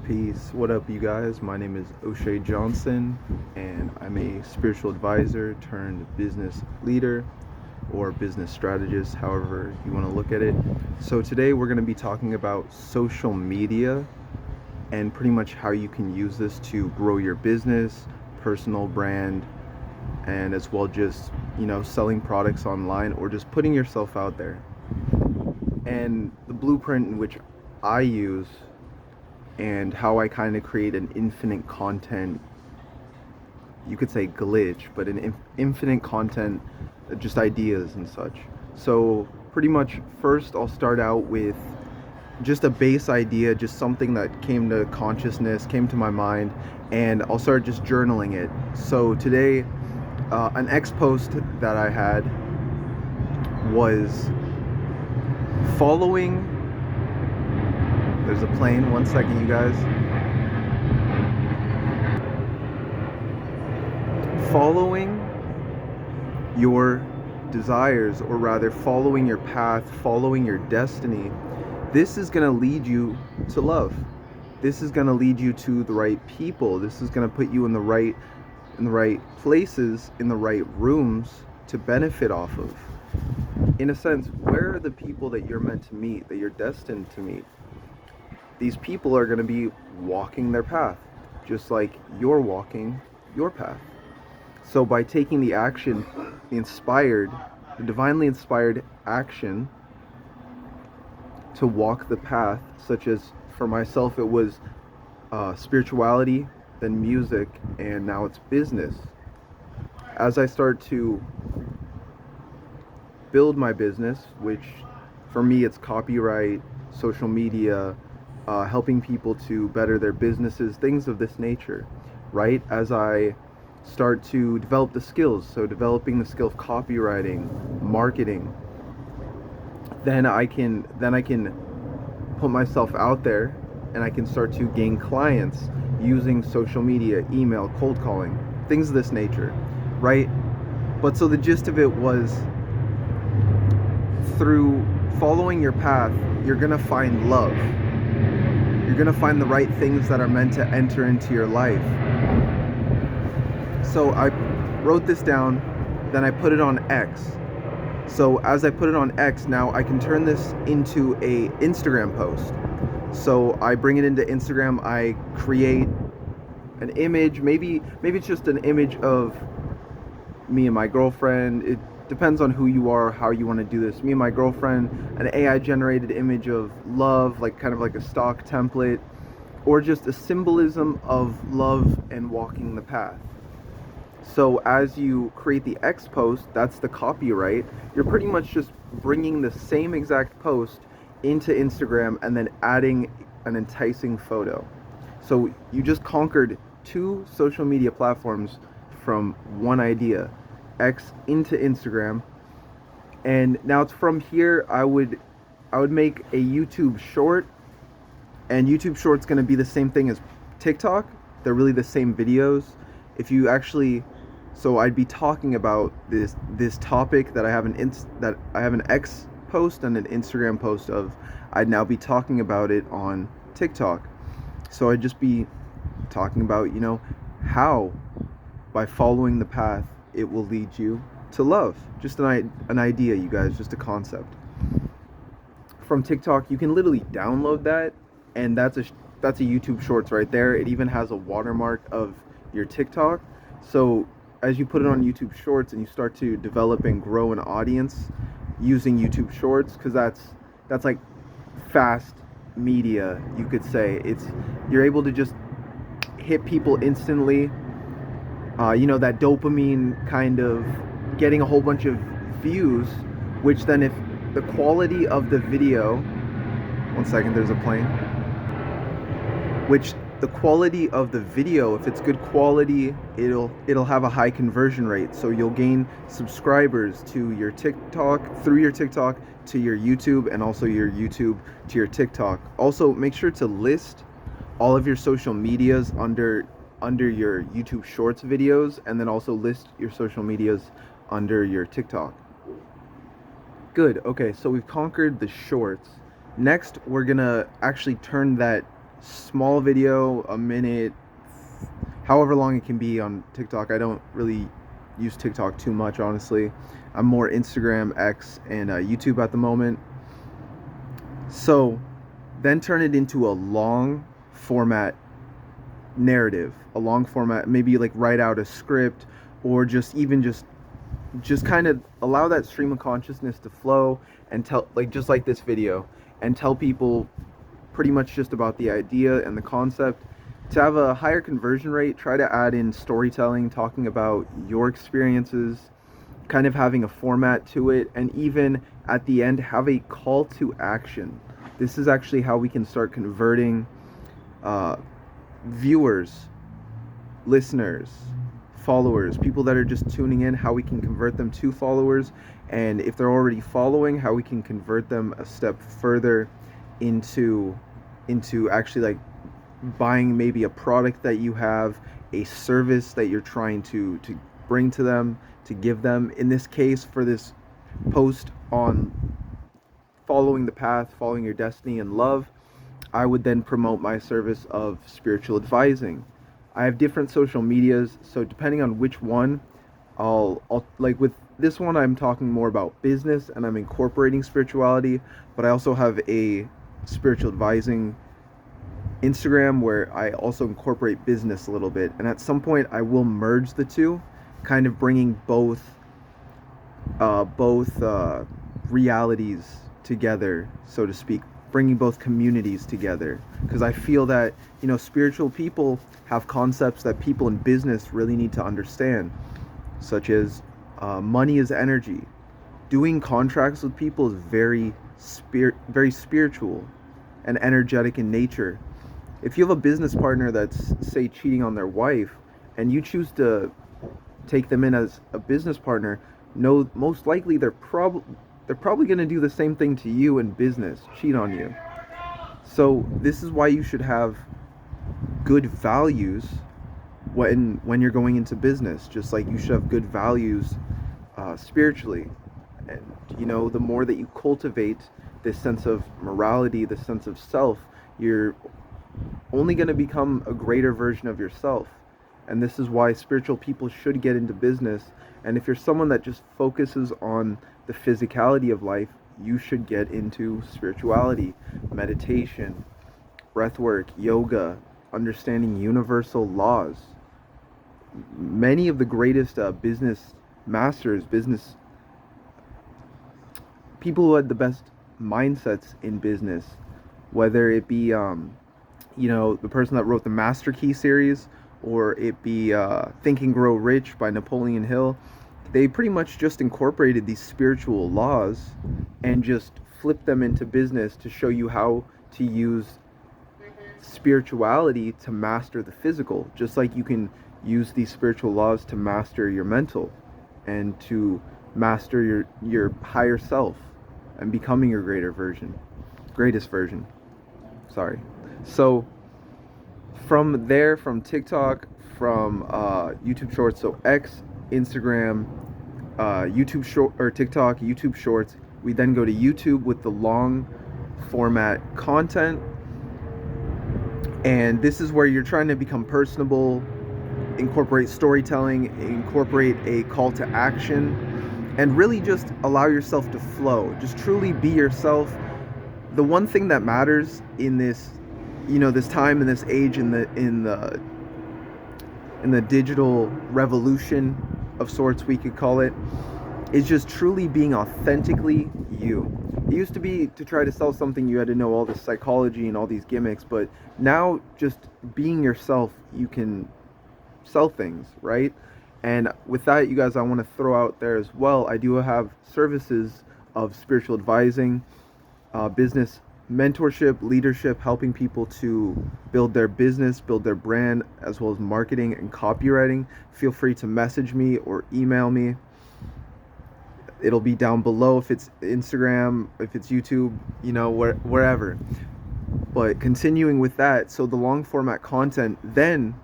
Peace. What up, you guys? My name is O'Shea Johnson, and I'm a spiritual advisor turned business leader or business strategist, however you want to look at it. So, today we're going to be talking about social media and pretty much how you can use this to grow your business, personal brand, and as well just, selling products online or just putting yourself out there. And the blueprint in which I use and how I kind of create an infinite content, you could say glitch, but an infinite content, just ideas and such. So pretty much first I'll start out with just a base idea, just something that came to consciousness, came to my mind, and I'll start just journaling it. So today, an X post that I had was following. There's a plane. One second, you guys. Following your desires, or rather following your path, following your destiny, this is going to lead you to love. This is going to lead you to the right people. This is going to put you in the right places, in the right rooms to benefit off of. In a sense, where are the people that you're meant to meet, that you're destined to meet? These people are going to be walking their path, just like you're walking your path. So by taking the action, the divinely inspired action to walk the path, such as for myself it was spirituality, then music, and now it's business. As I start to build my business, which for me it's copyright, social media, helping people to better their businesses, things of this nature, right? As I start to develop the skills, so developing the skill of copywriting, marketing, then I can put myself out there and I can start to gain clients using social media, email, cold calling, things of this nature, right? But so the gist of it was, through following your path, you're gonna find love. You're gonna find the right things that are meant to enter into your life. So I wrote this down, then I put it on X. So as I put it on X, now I can turn this into a Instagram post. So I bring it into Instagram, I create an image, maybe it's just an image of me and my girlfriend. It depends on who you are, how you want to do this. Me and my girlfriend, an AI generated image of love, like kind of like a stock template, or just a symbolism of love and walking the path. So as you create the X post, that's the copyright. You're pretty much just bringing the same exact post into Instagram and then adding an enticing photo. So you just conquered two social media platforms from one idea, X into Instagram. And now it's from here I would make a YouTube short, and YouTube short's going to be the same thing as TikTok. They're really the same videos. If you actually, so I'd be talking about this topic that I have an X post and an Instagram post of. I'd now be talking about it on TikTok. So I'd just be talking about, how by following the path it will lead you to love. Just an idea, you guys, just a concept. From TikTok, you can literally download that, and that's a YouTube Shorts right there. It even has a watermark of your TikTok. So as you put it on YouTube Shorts and you start to develop and grow an audience using YouTube Shorts, because that's like fast media, you could say. You're able to just hit people instantly. That dopamine kind of getting a whole bunch of views, which then if the quality of the video, one second, there's a plane, which the quality of the video, if it's good quality, it'll have a high conversion rate. So you'll gain subscribers to your TikTok, through your TikTok to your YouTube, and also your YouTube to your TikTok. Also, make sure to list all of your social medias under your YouTube Shorts videos, and then also list your social medias under your TikTok. Good. Okay, so we've conquered the shorts. Next, we're gonna actually turn that small video, a minute, however long it can be on TikTok. I don't really use TikTok too much, honestly. I'm more Instagram, X, and YouTube at the moment. So then turn it into a long format narrative, a long format, maybe like write out a script, or just kind of allow that stream of consciousness to flow and tell, like just like this video, and tell people pretty much just about the idea and the concept. To have a higher conversion rate, try to add in storytelling, talking about your experiences, kind of having a format to it, and even at the end have a call to action. This is actually how we can start converting viewers, listeners, followers, people that are just tuning in, how we can convert them to followers, and if they're already following, how we can convert them a step further into actually like buying maybe a product that you have, a service that you're trying to bring to them, to give them. In this case, for this post on following the path, following your destiny and love, I would then promote my service of spiritual advising. I have different social medias, so depending on which one, I'll like with this one I'm talking more about business and I'm incorporating spirituality, but I also have a spiritual advising Instagram where I also incorporate business a little bit. And at some point I will merge the two, kind of bringing both realities together, so to speak, bringing both communities together, because I feel that, you know, spiritual people have concepts that people in business really need to understand, such as money is energy. Doing contracts with people is very spiritual and energetic in nature. If you have a business partner that's, say, cheating on their wife, and you choose to take them in as a business partner, no, most likely they're probably going to do the same thing to you in business, cheat on you. So this is why you should have good values when you're going into business, just like you should have good values spiritually. And you know, the more that you cultivate this sense of morality, this sense of self, you're only going to become a greater version of yourself. And this is why spiritual people should get into business. And if you're someone that just focuses on the physicality of life, you should get into spirituality, meditation, breathwork, yoga, understanding universal laws. Many of the greatest business masters, business people who had the best mindsets in business, whether it be you know, the person that wrote the Master Key series, or it be Think and Grow Rich by Napoleon Hill, they pretty much just incorporated these spiritual laws and just flipped them into business to show you how to use spirituality to master the physical, just like you can use these spiritual laws to master your mental and to master your higher self and becoming your greatest version. Sorry. So from there, from TikTok, from YouTube Shorts, so X, Instagram, YouTube Short or TikTok, YouTube Shorts, we then go to YouTube with the long format content. And this is where you're trying to become personable, incorporate storytelling, incorporate a call to action, and really just allow yourself to flow. Just truly be yourself. The one thing that matters in this, you know, this time, in this age, in the digital revolution of sorts, we could call it, is just truly being authentically you. It used to be to try to sell something, you had to know all this psychology and all these gimmicks, but now just being yourself, you can sell things, right? And with that, you guys, I want to throw out there as well, I do have services of spiritual advising, business mentorship, leadership, helping people to build their business, build their brand, as well as marketing and copywriting. Feel free to message me or email me. It'll be down below if it's Instagram, if it's YouTube, you know, wherever. But continuing with that, so the long format content, then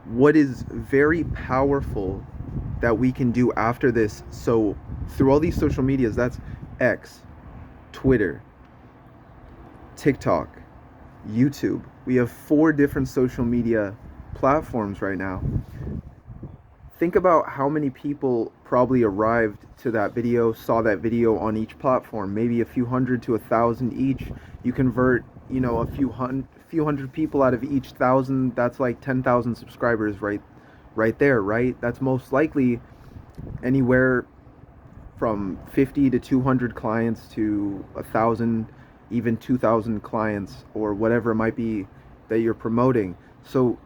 what is very powerful that we can do after this, so through all these social medias, that's X, Twitter, TikTok, YouTube. We have 4 different social media platforms right now. Think about how many people probably arrived to that video, saw that video on each platform, maybe a few hundred to 1,000 each. You convert, a few hundred people out of each 1,000, that's like 10,000 subscribers right there, right? That's most likely anywhere from 50 to 200 clients to 1,000, even 2,000 clients, or whatever it might be that you're promoting. So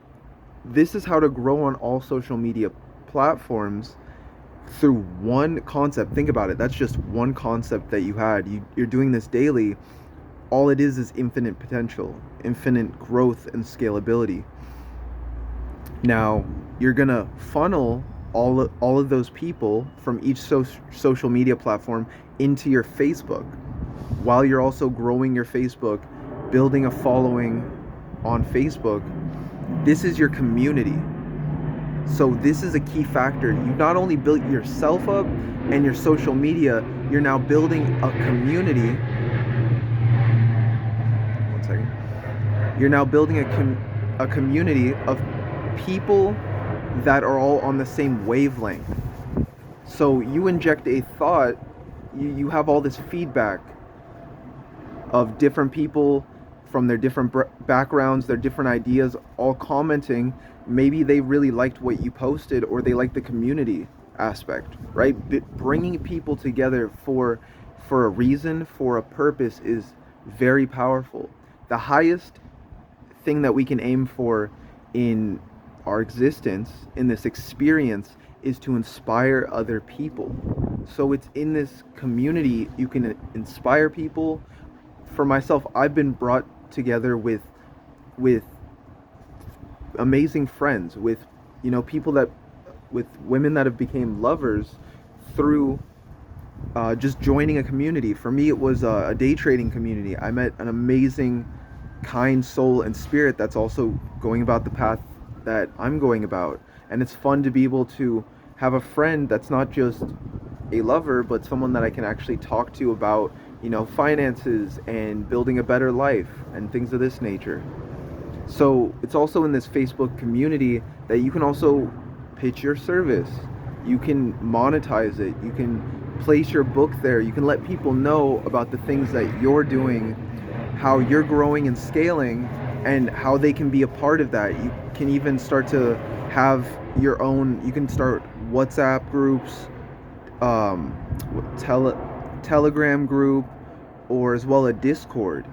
this is how to grow on all social media platforms through one concept. Think about it. That's just one concept that you had. You're doing this daily. All it is infinite potential, infinite growth and scalability. Now, you're going to funnel all of those people from each social media platform into your Facebook, while you're also growing your Facebook, building a following on Facebook. This is your community. So this is a key factor. You not only built yourself up and your social media, you're now building a community. One second. You're now building a community of people that are all on the same wavelength. So you inject a thought, you have all this feedback of different people from their different backgrounds, their different ideas, all commenting. Maybe they really liked what you posted, or they liked the community aspect, right? Bringing people together for a reason, for a purpose, is very powerful. The highest thing that we can aim for in our existence, in this experience, is to inspire other people. So it's in this community you can inspire people. For myself, I've been brought together with amazing friends, with people with women that have became lovers through just joining a community. For me, it was a day trading community. I met an amazing, kind soul and spirit that's also going about the path that I'm going about, and it's fun to be able to have a friend that's not just a lover, but someone that I can actually talk to about finances and building a better life and things of this nature. So it's also in this Facebook community that you can also pitch your service. You can monetize it. You can place your book there. You can let people know about the things that you're doing, how you're growing and scaling, and how they can be a part of that. You can even start to have your own, you can start WhatsApp groups, Telegram group, or as well a Discord.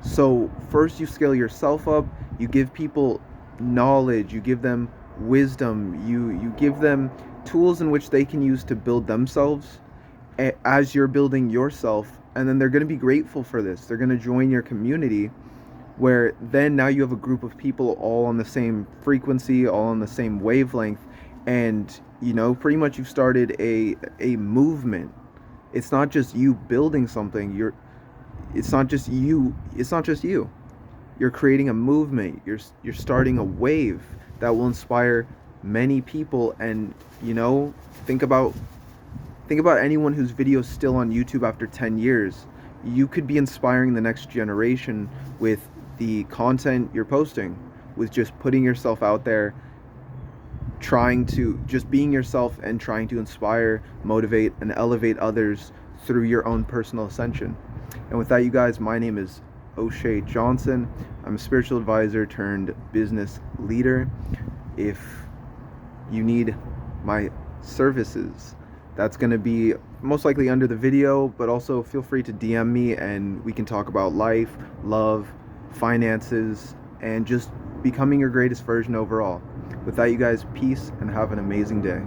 So first you scale yourself up, you give people knowledge, you give them wisdom, you give them tools in which they can use to build themselves as you're building yourself, and then they're going to be grateful for this. They're going to join your community, where then now you have a group of people all on the same frequency, all on the same wavelength, and pretty much you've started a movement. It's not just you building something. It's not just you. You're creating a movement. You're starting a wave that will inspire many people. And think about anyone whose video is still on YouTube after 10 years. You could be inspiring the next generation with the content you're posting, with just putting yourself out there, trying to just being yourself and trying to inspire, motivate, and elevate others through your own personal ascension. And with that, you guys, my name is O'Shea Johnson. I'm a spiritual advisor turned business leader. If you need my services, that's going to be most likely under the video, but also feel free to DM me and we can talk about life, love, finances, and just becoming your greatest version overall. With that, you guys, peace and have an amazing day.